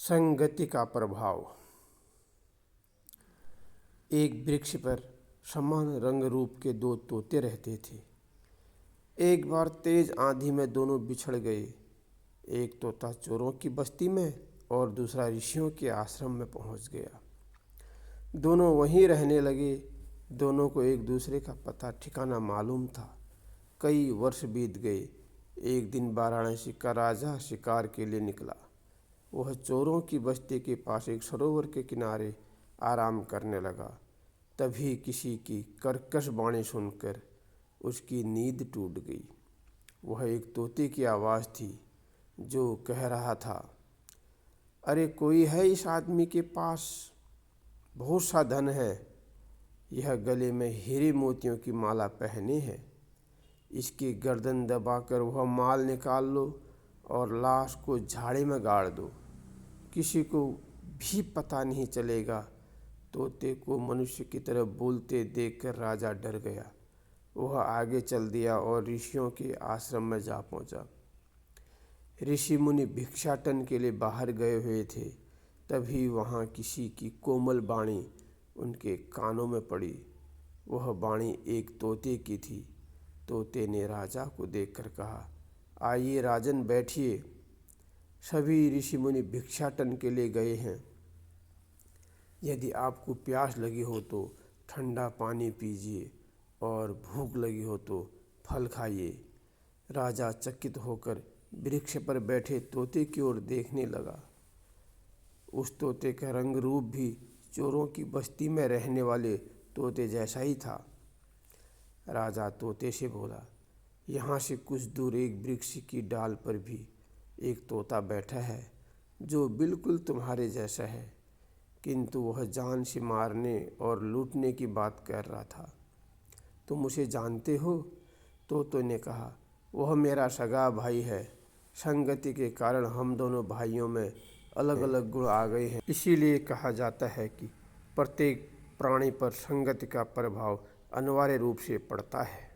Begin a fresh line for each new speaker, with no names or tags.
संगति का प्रभाव। एक वृक्ष पर समान रंग रूप के दो तोते रहते थे। एक बार तेज आंधी में दोनों बिछड़ गए। एक तोता चोरों की बस्ती में और दूसरा ऋषियों के आश्रम में पहुंच गया। दोनों वहीं रहने लगे। दोनों को एक दूसरे का पता ठिकाना मालूम था। कई वर्ष बीत गए। एक दिन वाराणसी का राजा शिकार के लिए निकला। वह चोरों की बस्ती के पास एक सरोवर के किनारे आराम करने लगा। तभी किसी की कर्कश वाणी सुनकर उसकी नींद टूट गई। वह एक तोते की आवाज़ थी जो कह रहा था, अरे कोई है इस आदमी के पास, बहुत सा धन है। यह गले में हीरे मोतियों की माला पहने है। इसकी गर्दन दबाकर वह माल निकाल लो और लाश को झाड़ी में गाड़ दो। किसी को भी पता नहीं चलेगा। तोते को मनुष्य की तरह बोलते देखकर राजा डर गया। वह आगे चल दिया और ऋषियों के आश्रम में जा पहुंचा। ऋषि मुनि भिक्षाटन के लिए बाहर गए हुए थे। तभी वहां किसी की कोमल वाणी उनके कानों में पड़ी। वह वाणी एक तोते की थी। तोते ने राजा को देखकर कहा, आइए राजन, बैठिए। सभी ऋषि मुनि भिक्षाटन के लिए गए हैं। यदि आपको प्यास लगी हो तो ठंडा पानी पीजिए और भूख लगी हो तो फल खाइए। राजा चकित होकर वृक्ष पर बैठे तोते की ओर देखने लगा। उस तोते का रंग रूप भी चोरों की बस्ती में रहने वाले तोते जैसा ही था। राजा तोते से बोला, यहाँ से कुछ दूर एक वृक्ष की डाल पर भी एक तोता बैठा है जो बिल्कुल तुम्हारे जैसा है, किंतु वह जान से मारने और लूटने की बात कर रहा था। तुम उसे जानते हो? तोते ने कहा, वह मेरा सगा भाई है। संगति के कारण हम दोनों भाइयों में अलग अलग गुण आ गए हैं। इसीलिए कहा जाता है कि प्रत्येक प्राणी पर संगति का प्रभाव अनिवार्य रूप से पड़ता है।